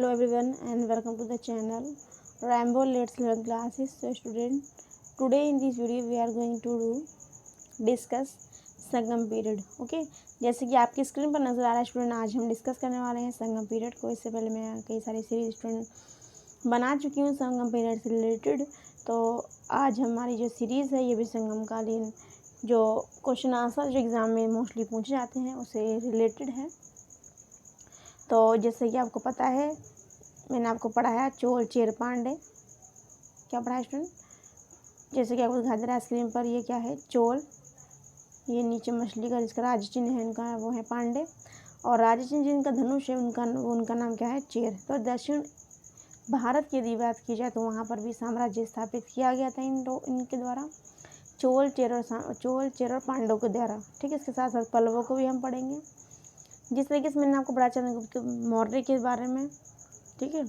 Hello everyone and welcome to the channel Rambo Let's Learn Classes. So student, today in this video we are going to discuss Sangam period. Okay, जैसे कि आपकी screen पर नज़र आ रहा है student, आज हम डिस्कस करने वाले हैं संगम पीरियड को. इससे पहले मैं कई सारी सीरीज स्टूडेंट बना चुकी हूँ संगम पीरियड से रिलेटेड. तो आज हमारी जो सीरीज़ है ये भी संगमकालीन जो क्वेश्चन आंसर जो एग्ज़ाम में मोस्टली पूछे जाते हैं उससे रिलेटेड है. तो जैसे कि आपको पता है, मैंने आपको पढ़ाया चोल चेर पांडे. क्या पढ़ाया स्टूडेंट? जैसे कि आपको दिखा दे रहा है स्क्रीन पर, ये क्या है? चोल. ये नीचे मछली का जिसका राज चिन्ह है इनका वो है पांडे, और राज चिन्ह जिनका धनुष है उनका नाम क्या है? चेर. तो दक्षिण भारत की यदि बात की जाए तो वहाँ पर भी साम्राज्य स्थापित किया गया था इनके द्वारा, चोल चेर और पांडवों के द्वारा. ठीक है, इसके साथ साथ पल्लवों को भी हम पढ़ेंगे. जिस तरीके से मैंने आपको पढ़ा चंद्रगुप्त मौर्य के बारे में, ठीक है,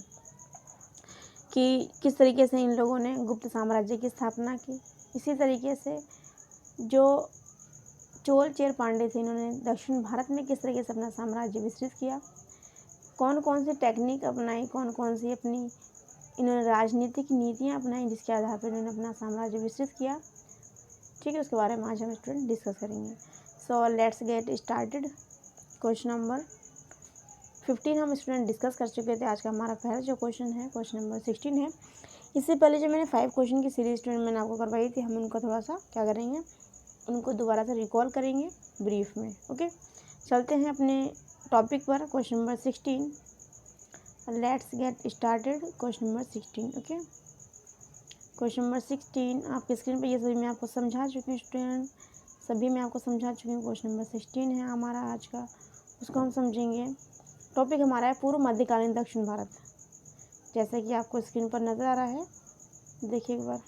कि किस तरीके से इन लोगों ने गुप्त साम्राज्य की स्थापना की, इसी तरीके से जो चोल चेर पांडे थे इन्होंने दक्षिण भारत में किस तरीके से अपना साम्राज्य विस्तृत किया, कौन कौन सी टेक्निक अपनाई, कौन कौन सी अपनी इन्होंने राजनीतिक नीतियाँ अपनाई जिसके आधार पर इन्होंने अपना साम्राज्य विस्तृत किया. ठीक है, उसके बारे में आज हम स्टूडेंट डिस्कस करेंगे. So let's get started. Question number 15 हम स्टूडेंट डिस्कस कर चुके थे. आज का हमारा पहला जो क्वेश्चन है क्वेश्चन नंबर 16 है. इससे पहले जो मैंने 5 क्वेश्चन की सीरीज स्टूडेंट मैंने आपको करवाई थी, हम उनको थोड़ा सा क्या करेंगे, उनको दोबारा से रिकॉल करेंगे ब्रीफ में. ओके, चलते हैं अपने टॉपिक पर. Question number 16, let's get started. Question number 16. Okay, question number 16 आपकी स्क्रीन पर ये सभी मैं आपको समझा चुकी हूँ स्टूडेंट, सभी मैं आपको समझा चुकी हूँ. क्वेश्चन नंबर 16 है हमारा आज का, उसको हम समझेंगे. टॉपिक हमारा है पूर्व मध्यकालीन दक्षिण भारत. जैसे कि आपको स्क्रीन पर नज़र आ रहा है, देखिए एक बार,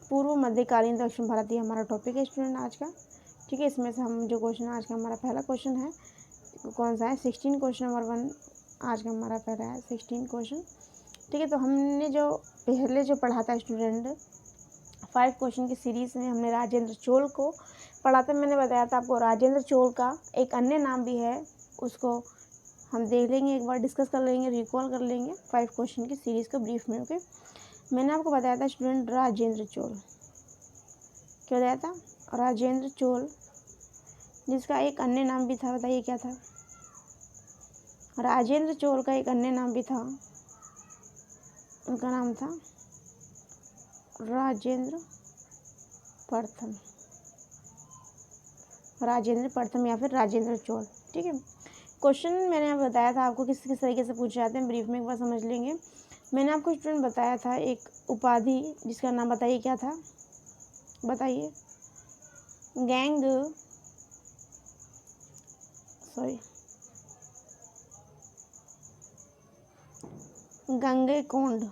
पूर्व मध्यकालीन दक्षिण भारत ये हमारा टॉपिक है स्टूडेंट आज का. ठीक है, इसमें से हम जो क्वेश्चन आज का हमारा पहला क्वेश्चन है कौन सा है? 16. क्वेश्चन नंबर 1 आज का हमारा पहला है 16 क्वेश्चन. ठीक है, तो हमने जो पहले जो पढ़ा था स्टूडेंट 5 क्वेश्चन की सीरीज़ में हमने राजेंद्र चोल को पढ़ा था. मैंने बताया था आपको राजेंद्र चोल का एक अन्य नाम भी है, उसको हम देख लेंगे, एक बार डिस्कस कर लेंगे, रिकॉल कर लेंगे 5 क्वेश्चन की सीरीज़ को ब्रीफ में. ओके, मैंने आपको बताया था स्टूडेंट राजेंद्र चोल, क्या बताया था? राजेंद्र चोल, जिसका एक अन्य नाम भी था, बताइए क्या था? राजेंद्र चोल का एक अन्य नाम भी था, उनका नाम था राजेंद्र प्रथम, राजेंद्र प्रथम या फिर राजेंद्र चोल. ठीक है, क्वेश्चन मैंने बताया था आपको किस किस तरीके से पूछे जाते हैं, ब्रीफ में एक बार समझ लेंगे. मैंने आपको स्टूडेंट बताया था एक उपाधि जिसका नाम बताइए क्या था? बताइए. गंगेकोंड.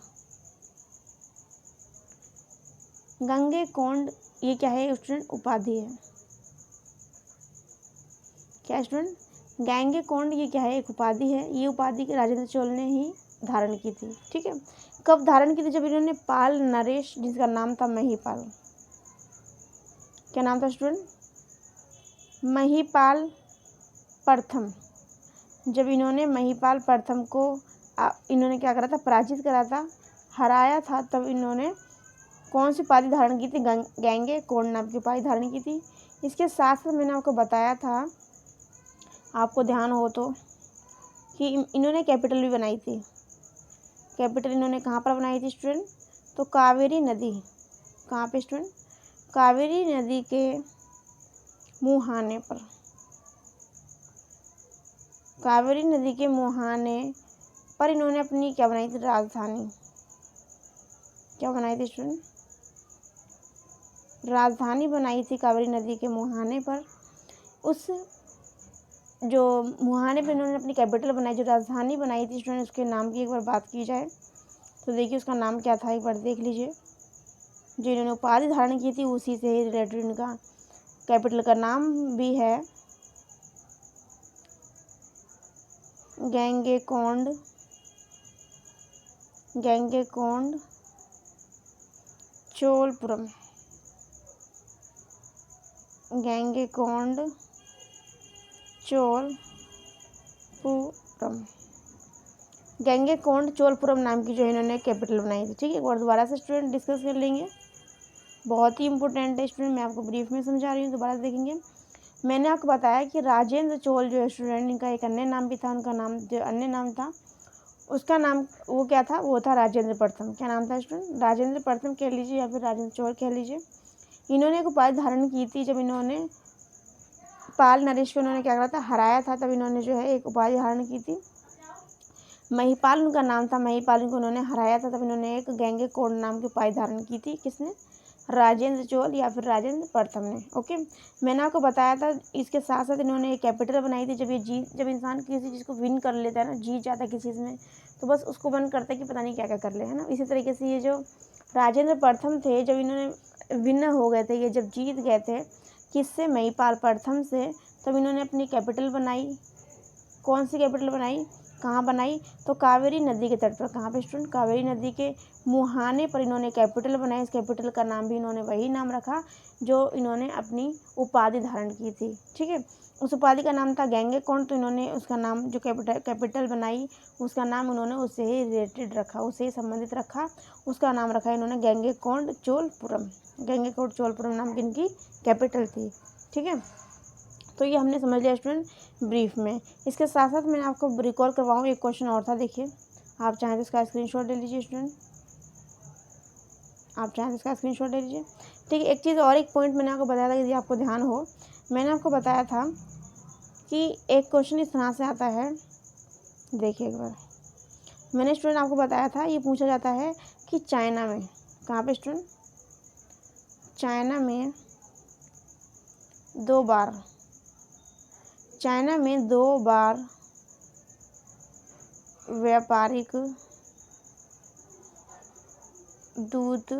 गंगेकोंड ये क्या है स्टूडेंट? उपाधि है. क्या स्टूडेंट? गंगेकोंड ये क्या है? एक उपाधि है. ये उपाधि के राजेंद्र चोल ने ही धारण की थी. ठीक है, कब धारण की थी? जब इन्होंने पाल नरेश, जिसका नाम था महिपाल, क्या नाम था स्टूडेंट? महिपाल प्रथम. जब इन्होंने महिपाल प्रथम को इन्होंने क्या करा था? पराजित करा था, हराया था, तब इन्होंने कौन सी उपाधि धारण की थी? गंगेकोंड नाम की उपाधि धारण की थी. इसके साथ साथ मैंने आपको बताया था, आपको ध्यान हो तो, कि इन्होंने कैपिटल भी बनाई थी. कैपिटल इन्होंने कहाँ पर बनाई थी स्टूडेंट? तो कावेरी नदी. कहाँ पे स्टूडेंट? कावेरी नदी के मुहाने पर. कावेरी नदी के मुहाने पर इन्होंने अपनी क्या बनाई थी? राजधानी. क्या बनाई थी स्टूडेंट? राजधानी बनाई थी कावेरी नदी के मुहाने पर. उस जो मुहाने पर इन्होंने अपनी कैपिटल बनाई, जो राजधानी बनाई थी स्टूडेंट, उसके नाम की एक बार बात की जाए तो देखिए उसका नाम क्या था, एक बार देख लीजिए. जो इन्होंने उपाधि धारण की थी उसी से ही रिलेटेड इनका कैपिटल का नाम भी है गंगेकोंड. गंगेकोंड चोलपुरम. गंगेकोंड चोलपुरम. गंगैकोंड चोलपुरम नाम की जो इन्होंने कैपिटल बनाई थी। ठीक है, एक बार दोबारा से स्टूडेंट डिस्कस कर लेंगे, बहुत ही इंपॉर्टेंट है स्टूडेंट, मैं आपको ब्रीफ में समझा रही हूँ, दोबारा देखेंगे। मैंने आपको बताया कि राजेंद्र चोल जो है स्टूडेंट, इनका एक अन्य नाम भी था, उनका नाम जो अन्य नाम था उसका नाम वो क्या था, वो था राजेंद्र प्रथम। क्या नाम था स्टूडेंट? राजेंद्र प्रथम कह लीजिए या फिर राजेंद्र चोल कह लीजिए। इन्होंने एक उपाधि धारण की थी जब इन्होंने पाल नरेश को इन्होंने क्या करा था, हराया था, तब इन्होंने जो है एक उपाधि धारण की थी। महिपाल उनका नाम था, महिपाल को उन्होंने हराया था, तब इन्होंने एक गंगैकोंड नाम की उपाधि धारण की थी। किसने? राजेंद्र चोल या फिर राजेंद्र प्रथम ने। ओके, मैंने आपको बताया था इसके साथ साथ इन्होंने एक कैपिटल बनाई थी। जब इंसान किसी चीज़ को विन कर लेता है ना, जीत जाता है किसी चीज़ में, तो बस उसको मन करता है कि पता नहीं क्या क्या कर ले, है ना। इसी तरीके से ये जो राजेंद्र प्रथम थे, जब इन्होंने विनर हो गए थे, ये जब जीत गए थे किससे? महिपाल प्रथम से, तब इन्होंने अपनी कैपिटल बनाई। कौन सी कैपिटल बनाई? कहाँ बनाई? तो कावेरी नदी के तट पर। कहाँ पे स्टूडेंट? कावेरी नदी के मुहाने पर इन्होंने कैपिटल बनाई। इस कैपिटल का नाम भी इन्होंने वही नाम रखा जो इन्होंने अपनी उपाधि धारण की थी। ठीक है, उस उपाधि का नाम था गंगैकोंड, तो इन्होंने उसका नाम जो कैपिटल बनाई उसका नाम उन्होंने उससे ही रिलेटेड रखा, उससे ही संबंधित रखा, उसका नाम रखा इन्होंने गंगैकोंड चोलपुरम। गंगैकोंड चोलपुरम नाम की इनकी कैपिटल थी। ठीक है, तो ये हमने समझ लिया स्टूडेंट ब्रीफ में। इसके साथ साथ मैंने आपको रिकॉल करवाऊँ, एक क्वेश्चन और था, देखिए आप चाहें तो इसका स्क्रीनशॉट ले लीजिए स्टूडेंट, आप चाहें तो इसका स्क्रीनशॉट ले लीजिए। ठीक है, एक चीज़ और, एक पॉइंट मैंने आपको बताया था, यदि आपको ध्यान हो, मैंने आपको बताया था कि एक क्वेश्चन इस तरह से आता है, देखिए एक बार मैंने स्टूडेंट आपको बताया था, ये पूछा जाता है कि चाइना में, कहाँ पे स्टूडेंट? चाइना में दो बार व्यापारिक दूत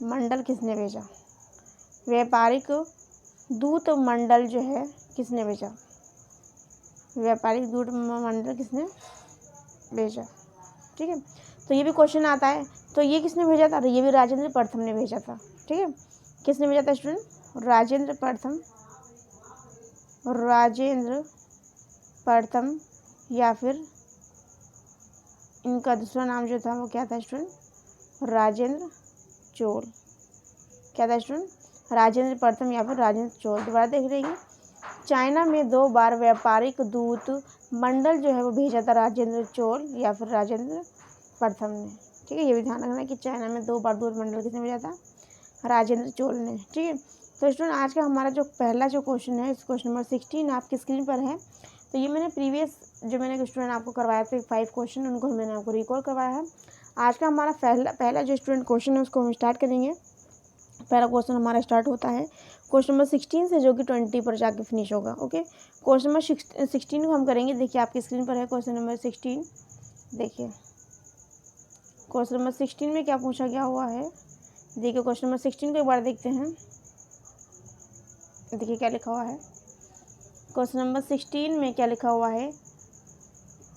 मंडल किसने भेजा? व्यापारिक दूत मंडल जो है किसने भेजा? व्यापारिक दूत मंडल किसने भेजा? ठीक है, तो ये भी क्वेश्चन आता है, तो ये किसने भेजा था? ये भी राजेंद्र प्रथम ने भेजा था। ठीक है, किसने भेजा था स्टूडेंट? राजेंद्र प्रथम या फिर इनका दूसरा नाम जो था वो क्या था स्टूडेंट? राजेंद्र चोल। क्या था स्टूडेंट? राजेंद्र प्रथम या फिर राजेंद्र चोल। दोबारा देख रही, चाइना में 2 बार व्यापारिक दूत मंडल जो है वो भेजा था राजेंद्र चोल या फिर राजेंद्र प्रथम ने। ठीक है, ये भी ध्यान रखना कि चाइना में 2 बार दूत मंडल किसने भेजा था? राजेंद्र चोल ने। ठीक है, तो स्टूडेंट आज का हमारा जो पहला जो क्वेश्चन है, इस क्वेश्चन नंबर 16 आपकी स्क्रीन पर है। तो ये मैंने प्रीवियस जो मैंने स्टूडेंट आपको करवाया था 5 क्वेश्चन, उनको मैंने आपको रिकॉल करवाया है। आज का हमारा पहला जो स्टूडेंट क्वेश्चन है उसको हम स्टार्ट करेंगे। पहला क्वेश्चन हमारा स्टार्ट होता है क्वेश्चन नंबर 16 से, जो कि 20 पर जाके फिनिश होगा। ओके, क्वेश्चन नंबर 16 को हम करेंगे। देखिए आपकी स्क्रीन पर है क्वेश्चन नंबर 16। देखिए क्वेश्चन नंबर 16 में क्या पूछा गया हुआ है। देखिए क्वेश्चन नंबर 16 को एक बार देखते हैं। देखिए क्या लिखा हुआ है क्वेश्चन नंबर 16 में, क्या लिखा हुआ है?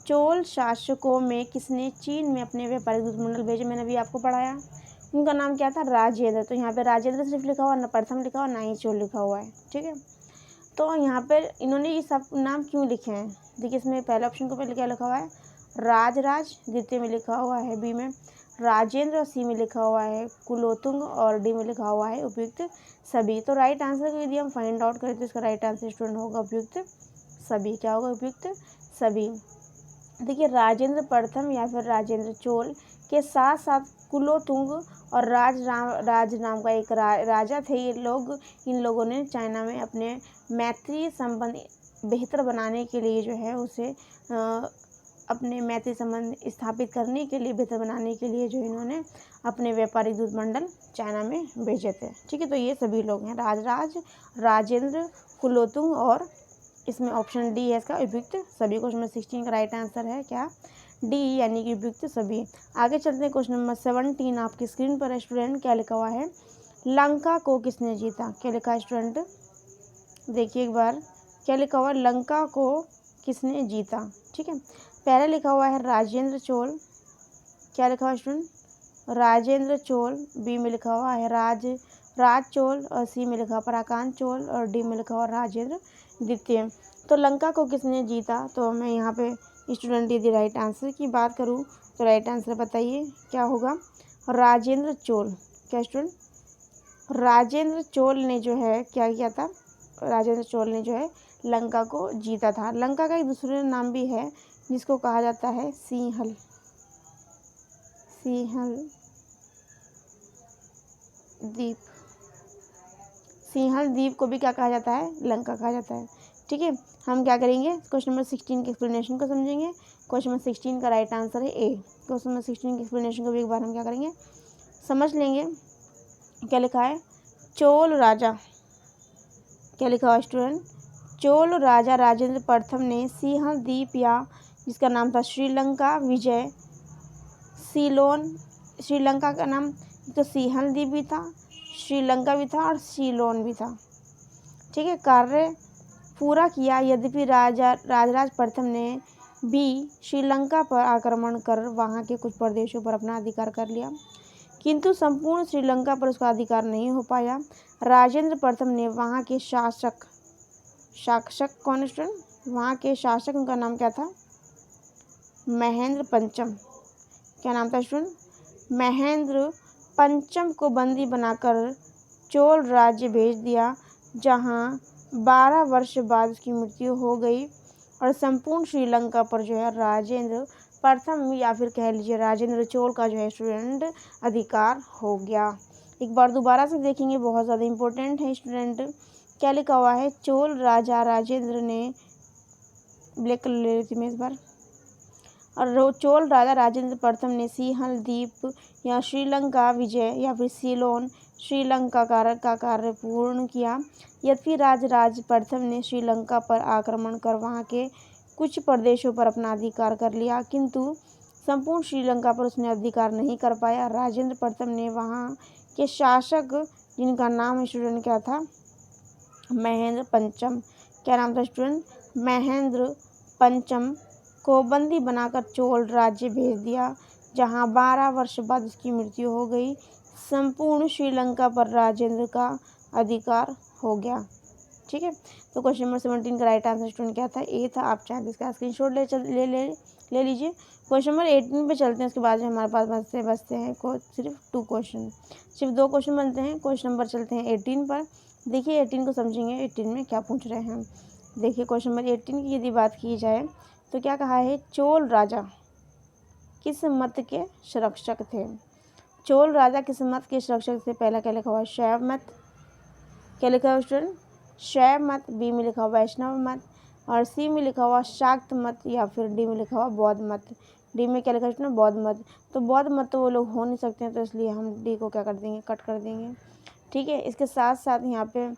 चोल शासकों में किसने चीन में अपने व्यापारिक दूत मंडल भेजे? मैंने अभी आपको पढ़ाया, उनका नाम क्या था? राजेंद्र। तो यहाँ पे राजेंद्र सिर्फ लिखा हुआ, ना प्रथम लिखा हुआ, ना ही चोल लिखा हुआ है। ठीक है, तो यहाँ पर इन्होंने ये सब नाम क्यों लिखे हैं? देखिए इसमें पहले ऑप्शन को पहले क्या लिखा हुआ है? राज, द्वितीय में लिखा हुआ है बी में राजेंद्र, और सी में लिखा हुआ है कुलोतुंग, और डी में लिखा हुआ है उपयुक्त सभी। तो राइट आंसर को यदि हम फाइंड आउट करें तो इसका राइट आंसर स्टूडेंट होगा उपयुक्त सभी। क्या होगा? उपयुक्त सभी। देखिए राजेंद्र प्रथम या फिर राजेंद्र चोल के साथ साथ कुलोतुंग और राज नाम का एक राजा थे। ये लोग, इन लोगों ने चाइना में अपने मैत्री संबंध बेहतर बनाने के लिए जो है उसे अपने मैत्री संबंध स्थापित करने के लिए, बेहतर बनाने के लिए जो इन्होंने अपने व्यापारिक दूत मंडल चाइना में भेजे थे। ठीक है, तो ये सभी लोग हैं राजेंद्र, कुलोतुंग, और इसमें ऑप्शन डी है इसका उपयुक्त सभी। क्वेश्चन नंबर 16 का राइट आंसर है क्या? डी, यानी कि उपयुक्त सभी। आगे चलते हैं क्वेश्चन नंबर 17 आपकी स्क्रीन पर है स्टूडेंट। क्या लिखा हुआ है? लंका को किसने जीता? क्या लिखा है स्टूडेंट? देखिए एक बार क्या लिखा हुआ है? लंका को किसने जीता? ठीक है, पहला लिखा हुआ है राजेंद्र चोल। क्या लिखा हुआ है स्टूडेंट? राजेंद्र चोल। बी में लिखा हुआ है राज चोल, और सी में लिखा पराकांत चोल, और डी में लिखा हुआ राजेंद्र द्वितीय। तो लंका को किसने जीता? तो मैं यहाँ पे स्टूडेंट यदि राइट आंसर की बात करूँ तो राइट आंसर बताइए क्या होगा, राजेंद्र चोल। क्या स्टूडेंट, राजेंद्र चोल ने जो है क्या किया था, राजेंद्र चोल ने जो है लंका को जीता था। लंका का एक दूसरा नाम भी है जिसको कहा जाता है सिंहल, सिंहल द्वीप। सिंहल द्वीप को भी क्या कहा जाता है, लंका कहा जाता है। ठीक है, हम क्या करेंगे, क्वेश्चन नंबर 16 के एक्सप्लेनेशन को समझेंगे। क्वेश्चन नंबर 16 का राइट आंसर है ए। क्वेश्चन नंबर 16 के एक्सप्लेनेशन को भी एक बार हम क्या करेंगे, समझ लेंगे। क्या लिखा है, चोल राजा, क्या लिखा हुआ स्टूडेंट, चोल राजा राजेंद्र प्रथम ने सिंहल द्वीप या जिसका नाम था श्रीलंका विजय, सीलोन, श्रीलंका का नाम तो सिंहल द्वीप भी था, श्रीलंका भी था और सीलोन भी था। ठीक है, कार्य पूरा किया। यद्यपि राजराज प्रथम ने भी श्रीलंका पर आक्रमण कर वहां के कुछ प्रदेशों पर अपना अधिकार कर लिया, किंतु संपूर्ण श्रीलंका पर उसका अधिकार नहीं हो पाया। राजेंद्र प्रथम ने वहां के शासक कौन स्टूडेंट, वहां के शासक, उनका नाम क्या था, महेंद्र पंचम। क्या नाम था स्टूडेंट, महेंद्र पंचम को बंदी बनाकर चोल राज्य भेज दिया, जहां 12 वर्ष बाद उसकी मृत्यु हो गई और संपूर्ण श्रीलंका पर जो है राजेंद्र प्रथम या फिर कह लीजिए राजेंद्र चोल का जो है स्टूडेंट अधिकार हो गया। एक बार दोबारा से देखेंगे, बहुत ज़्यादा इम्पोर्टेंट है स्टूडेंट। क्या लिखा हुआ है, चोल राजा राजेंद्र ने, ब्लैक कलर ले लेती मैं इस बार, और चोल राजा राजेंद्र प्रथम ने सिंहल द्वीप या श्रीलंका विजय या फिर सीलोन श्रीलंका का कार्य पूर्ण किया। यद्यपि राजराज प्रथम ने श्रीलंका पर आक्रमण कर वहां के कुछ प्रदेशों पर अपना अधिकार कर लिया, किंतु संपूर्ण श्रीलंका पर उसने अधिकार नहीं कर पाया। राजेंद्र प्रथम ने वहां के शासक, जिनका नाम स्टूडेंट क्या था, महेंद्र पंचम, क्या नाम था स्टूडेंट, महेंद्र पंचम को बंदी बनाकर चोल राज्य भेज दिया, जहां 12 वर्ष बाद उसकी मृत्यु हो गई। संपूर्ण श्रीलंका पर राजेंद्र का अधिकार हो गया। ठीक है, तो क्वेश्चन नंबर 17 का राइट आंसर स्टूडेंट क्या था, ए था। आप चाहें तो इसका स्क्रीनशॉट ले लीजिए। क्वेश्चन नंबर 18 पे चलते हैं, उसके बाद हमारे पास बचते हैं सिर्फ 2 क्वेश्चन, सिर्फ 2 क्वेश्चन बनते हैं। क्वेश्चन नंबर चलते हैं 18 पर। देखिए 18 को समझेंगे, 18 में क्या पूछ रहे हैं। देखिए क्वेश्चन नंबर 18 की यदि बात की जाए तो क्या कहा है, चोल राजा किस मत के संरक्षक थे। चोल राजा किस मत के संरक्षक थे, पहला क्या लिखा हुआ है, शैव मत। क्या लिखा हुआ स्टूडेंट, शैव मत। बी में लिखा हुआ वैष्णव मत, और सी में लिखा हुआ शाक्त मत, या फिर डी में लिखा हुआ बौद्ध मत। डी में क्या लिखा है स्टूडेंट, बौद्ध मत। तो बौद्ध मत तो वो लोग हो नहीं सकते हैं, तो इसलिए हम डी को क्या कर देंगे, कट कर देंगे। ठीक है, इसके साथ साथ यहाँ पे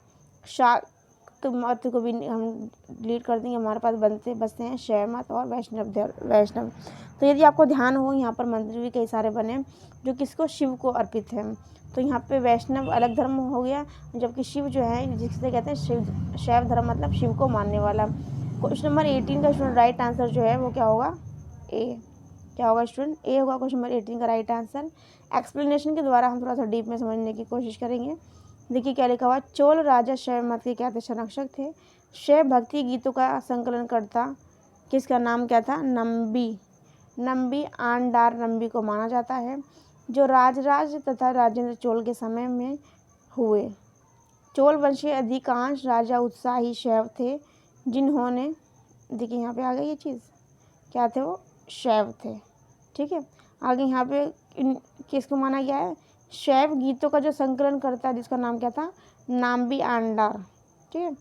शाक्त मत को भी हम डिलीट कर देंगे। हमारे पास बचते हैं शैव मत और वैष्णव। तो यदि आपको ध्यान हो, यहाँ पर मंदिर भी कई सारे बने जो किसको, शिव को अर्पित है। तो यहाँ पे वैष्णव अलग धर्म हो गया, जबकि शिव जो है जिसे कहते हैं शैव धर्म, मतलब शिव को मानने वाला। क्वेश्चन नंबर 18 का स्टूडेंट राइट आंसर जो है वो क्या होगा, ए। क्या होगा स्टूडेंट, ए होगा क्वेश्चन नंबर 18 का राइट आंसर। एक्सप्लेनेशन के द्वारा हम थोड़ा सा डीप में समझने की कोशिश करेंगे। देखिए क्या लिखा हुआ, चोल राजा शैव मत के क्या थे, संरक्षक थे। शैव भक्ति गीतों का संकलन करता किसका नाम क्या था, नंबी आंडार नंबी को माना जाता है, जो राजराज तथा राजेंद्र चोल के समय में हुए। चोल वंशीय अधिकांश राजा उत्साही शैव थे, जिन्होंने, देखिए यहाँ पे आ गई ये चीज़, क्या थे वो, शैव थे। ठीक है, आगे यहाँ पे किसको माना गया है, शैव गीतों का जो संकलन करता है जिसका नाम क्या था, नाम्बी आंडार। ठीक है,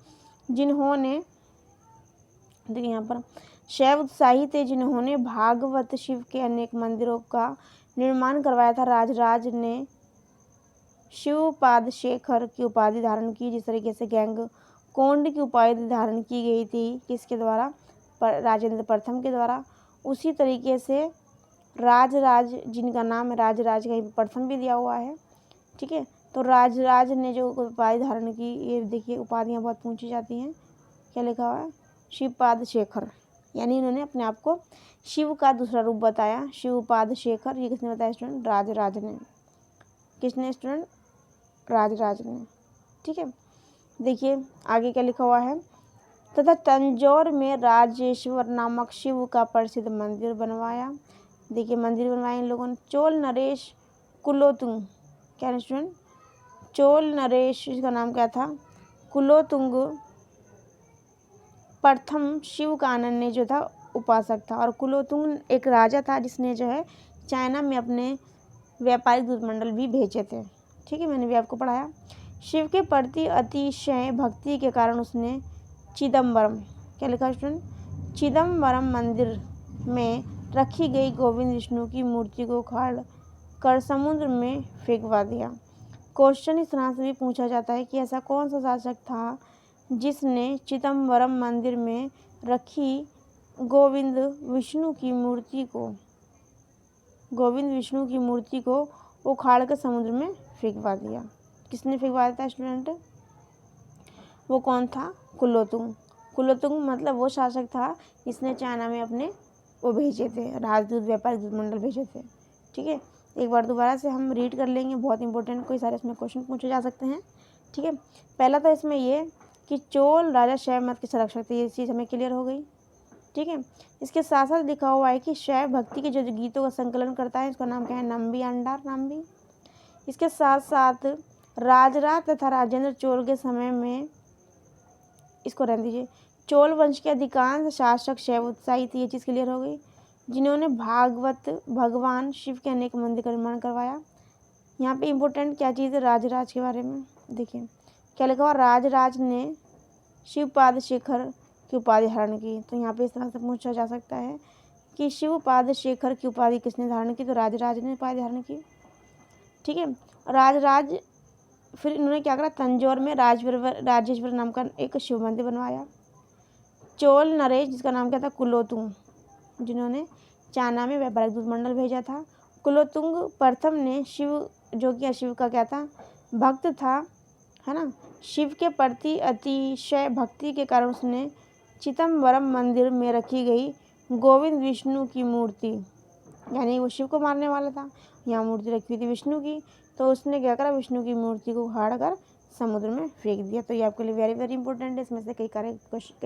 जिन्होंने, देखिए यहाँ पर शैव उत्साही थे, जिन्होंने भागवत शिव के अनेक मंदिरों का निर्माण करवाया था। राजराज ने शिवपाद शेखर की उपाधि धारण की, जिस तरीके से गैंग कोंड की उपाधि धारण की गई थी किसके द्वारा, राजेंद्र प्रथम के द्वारा। उसी तरीके से राजराज, जिनका नाम है राजराज, कहीं प्रथम भी दिया हुआ है। ठीक है, तो राजराज ने जो उपाधि धारण की, ये देखिए उपाधियाँ बहुत पूछी जाती हैं। क्या लिखा हुआ है, शिवपाद शेखर, यानी इन्होंने अपने आप को शिव का दूसरा रूप बताया, शिवपाद शेखर। ये किसने बताया स्टूडेंट, राजराज ने। किसने स्टूडेंट, राजराज ने। ठीक है, देखिए आगे क्या लिखा हुआ है, तथा तंजौर में राजेश्वर नामक शिव का प्रसिद्ध मंदिर बनवाया। देखिए मंदिर बनवाए इन लोगों ने। चोल नरेश कुलोतुंग, क्या स्टूडेंट, चोल नरेश, इसका नाम क्या था, कुलोतुंग प्रथम शिव का अनन्य जो था उपासक था। और कुलोतुंग एक राजा था जिसने जो है चाइना में अपने व्यापारिक दूतमंडल भी भेजे थे। ठीक है, मैंने भी आपको पढ़ाया। शिव के प्रति अतिशय भक्ति के कारण उसने चिदम्बरम, क्या लिखा स्टूडेंट, चिदम्बरम मंदिर में रखी गई गोविंद विष्णु की मूर्ति को उखाड़ कर समुद्र में फेंकवा दिया। क्वेश्चन इस तरह से भी पूछा जाता है कि ऐसा कौन सा शासक था जिसने चिदम्बरम मंदिर में रखी गोविंद विष्णु की मूर्ति को उखाड़ कर समुद्र में फेंकवा दिया। किसने फेंकवाया था स्टूडेंट, वो कौन था, कुलोतुंग। कुलोतुंग मतलब वो शासक था जिसने चाइना में अपने वो भेजे थे, राजदूत, व्यापारिक दूतमंडल भेजे थे। ठीक है, एक बार दोबारा से हम रीड कर लेंगे, बहुत इंपॉर्टेंट कोई सारे इसमें क्वेश्चन पूछे जा सकते हैं। ठीक है, पहला तो इसमें ये कि चोल राजा शैव मत के संरक्षक थे, ये चीज़ हमें क्लियर हो गई। ठीक है, इसके साथ साथ लिखा हुआ है कि शैव भक्ति के जो गीतों का संकलन करता है, इसका नाम क्या है, नंबी अंडार नाम्बी। इसके साथ साथ राजराज तथा राजेंद्र चोल के समय में, इसको रहने दीजिए, चोल वंश के अधिकांश शासक शैव उत्साही थे, ये चीज़ क्लियर हो गई, जिन्होंने भगवान शिव के अनेक मंदिर का निर्माण करवाया। यहाँ पे इम्पोर्टेंट क्या चीज़ है, राजराज के बारे में देखिए क्या लिखा हुआ, राजराज ने शिवपाद शेखर की उपाधि धारण की। तो यहाँ पे इस तरह से पूछा जा सकता है कि शिवपाद शेखर की उपाधि किसने धारण की, तो राजराज ने उपाधि धारण की। ठीक है, राजराज फिर इन्होंने क्या करा, तंजौर में राजेश्वर नाम का एक शिव मंदिर बनवाया। चोल नरेश, जिसका नाम क्या था, कुलोतुंग, जिन्होंने चाइना में व्यापारिक दूतमंडल भेजा था। कुलोतुंग प्रथम ने शिव, जो कि शिव का क्या था, भक्त था, है ना, शिव के प्रति अतिशय भक्ति के कारण उसने चिदम्बरम मंदिर में रखी गई गोविंद विष्णु की मूर्ति, यानी वो शिव को मारने वाला था, यहाँ मूर्ति रखी हुई थी विष्णु की, तो उसने क्या करा, विष्णु की मूर्ति को उखाड़ कर समुद्र में फेंक दिया। तो ये आपके लिए वेरी वेरी इंपॉर्टेंट है, इसमें से कई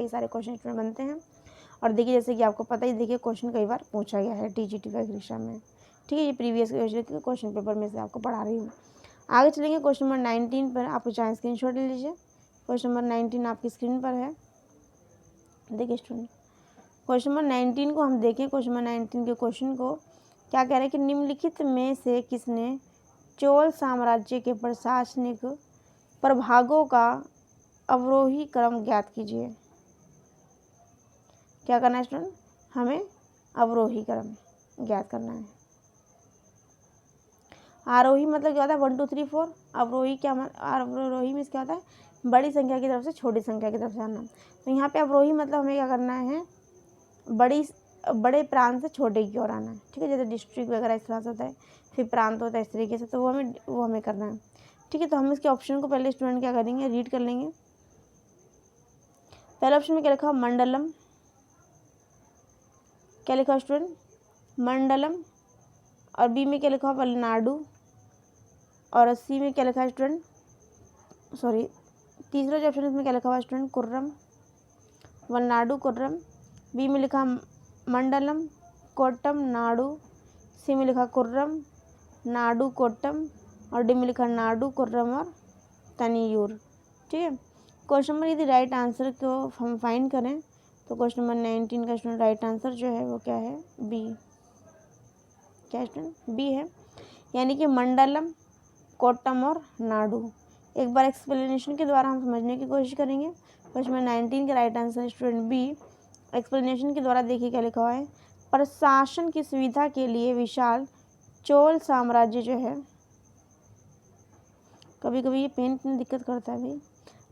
सारे क्वेश्चन इसमें बनते हैं। और देखिए जैसे कि आपको पता ही, देखिए क्वेश्चन कई बार पूछा गया है TGT का एग्जाम में। ठीक है, ये प्रीवियस क्वेश्चन पेपर में से आपको पढ़ा रही हूँ। आगे चलेंगे क्वेश्चन नंबर 19 पर, आपको चाहे स्क्रीनशॉट ले लीजिए। क्वेश्चन नंबर 19 आपकी स्क्रीन पर है, देखिए स्टूडेंट। क्वेश्चन नंबर 19 को हम देखें। क्वेश्चन नंबर 19 के क्वेश्चन को क्या कह रहे हैं कि निम्नलिखित में से किसने चोल साम्राज्य के प्रशासनिक प्रभागों का अवरोही क्रम ज्ञात कीजिए। क्या करना है स्टूडेंट, हमें अवरोही क्रम ज्ञात करना है। आरोही मतलब क्या होता है, 1 2 3 4। अवरोही क्या, अवरोही में क्या होता है, बड़ी संख्या की तरफ से छोटी संख्या की तरफ जाना। तो यहाँ पे अवरोही मतलब हमें क्या करना है, बड़े प्रांत से छोटे की ओर आना है। ठीक है, जैसे डिस्ट्रिक्ट वगैरह इस तरह से होता है, फिर प्रांत होता है इस तरीके से, तो वो हमें करना है। ठीक है, तो हम इसके ऑप्शन को पहले स्टूडेंट क्या करेंगे, रीड कर लेंगे। पहले ऑप्शन में क्या लिखा, मंडलम, क्या लिखा स्टूडेंट, मंडलम। और बी में क्या लिखा हुआ, वलनाडु। और सी में क्या लिखा है स्टूडेंट, सॉरी तीसरा जो ऑप्शन है इसमें क्या लिखा हुआ स्टूडेंट, कुर्रम, वलनाडु कुर्रम। बी में लिखा मंडलम कोट्टम नाडु। सी में लिखा कुर्रम नाडु कोट्टम। और डी में लिखा नाडु कुर्रम और तनियूर। ठीक है, क्वेश्चन नंबर यदि राइट आंसर को हम फाइंड करें तो क्वेश्चन नंबर 19 का स्टूडेंट राइट आंसर जो है वो क्या है, बी। क्या स्टूडेंट, बी है, यानी कि मंडलम कोट्टम और नाडु। एक बार एक्सप्लेनेशन के द्वारा हम समझने की कोशिश करेंगे। क्वेश्चन नंबर 19 का right answer student B. Explanation के द्वारा देखिए क्या लिखा हुआ है, प्रशासन की सुविधा के लिए विशाल चोल साम्राज्य जो है, कभी कभी ये पेन इतनी दिक्कत करता है भाई।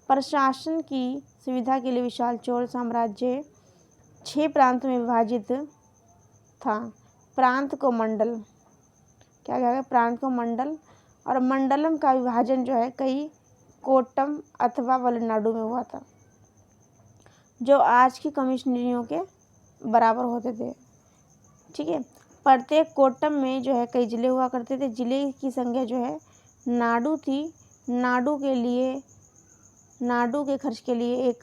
प्रशासन की सुविधा के लिए विशाल चोल साम्राज्य 6 प्रांत में विभाजित था। प्रांत को मंडल, क्या कहेगा, प्रांत को मंडल। और मंडलम का विभाजन जो है कई कोट्टम अथवा वलनाडु में हुआ था, जो आज की कमिश्नरियों के बराबर होते थे। ठीक है, प्रत्येक कोट्टम में जो है कई जिले हुआ करते थे। जिले की संख्या जो है नाडु थी। नाडु के खर्च के लिए एक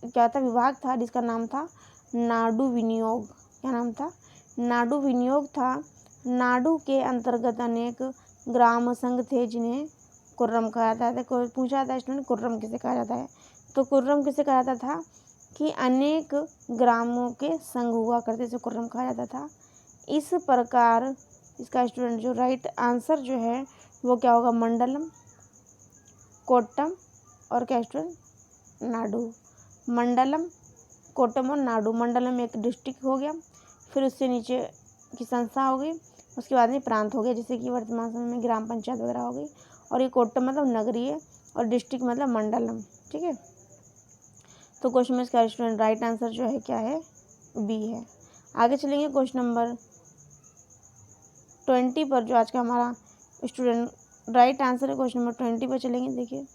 क्या था, विभाग था जिसका नाम था नाडु विनियोग। क्या नाम था? नाडु विनियोग था। नाडु के अंतर्गत अनेक ग्राम संघ थे जिन्हें कुर्रम कहा जाता है। कोई पूछा था स्टूडेंट, कुर्रम किसे कहा जाता है? तो कुर्रम किसे कहा जाता था कि अनेक ग्रामों के संघ हुआ करते, इसे कुर्रम कहा जाता था। इस प्रकार इसका स्टूडेंट जो राइट आंसर जो है वो क्या होगा? मंडलम, कोट्टम और क्या स्टूडेंट? नाडु। मंडलम, कोट्टम और नाडु। मंडलम एक डिस्ट्रिक्ट हो गया, फिर उससे नीचे की संस्था हो गई, उसके बाद में प्रांत हो गया, जैसे कि वर्तमान समय में ग्राम पंचायत वगैरह हो गई। और ये कोट्टम मतलब नगरीय और डिस्ट्रिक्ट मतलब मंडलम। ठीक है, तो क्वेश्चन में इसका स्टूडेंट राइट आंसर जो है क्या है? बी है। आगे चलेंगे क्वेश्चन नंबर 20 पर, जो आज का हमारा स्टूडेंट राइट आंसर है। क्वेश्चन नंबर 20 पर चलेंगे। देखिए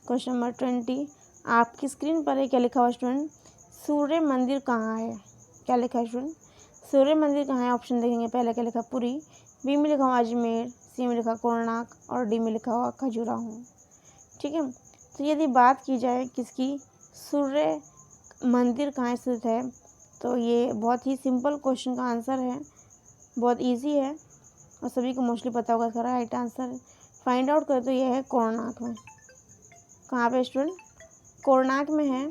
क्वेश्चन नंबर 20 आपकी स्क्रीन पर है। क्या लिखा हुआ स्टूडेंट? सूर्य मंदिर कहाँ है? क्या लिखा है स्टूडेंट? सूर्य मंदिर कहाँ है? ऑप्शन देखेंगे। पहले क्या लिखा? पुरी, बी में लिखा हुआ अजमेर, सी में लिखा कोणार्क और डी में लिखा हुआ खजुराहो। ठीक है, तो यदि बात की जाए किसकी, सूर्य मंदिर कहाँ स्थित है, तो ये बहुत ही सिंपल क्वेश्चन का आंसर है, बहुत इजी है और सभी को मोस्टली पता होगा इसका राइट आंसर। फाइंड आउट करें तो ये है कोणार्क में। कहाँ पे स्टूडेंट? कोणार्क में है।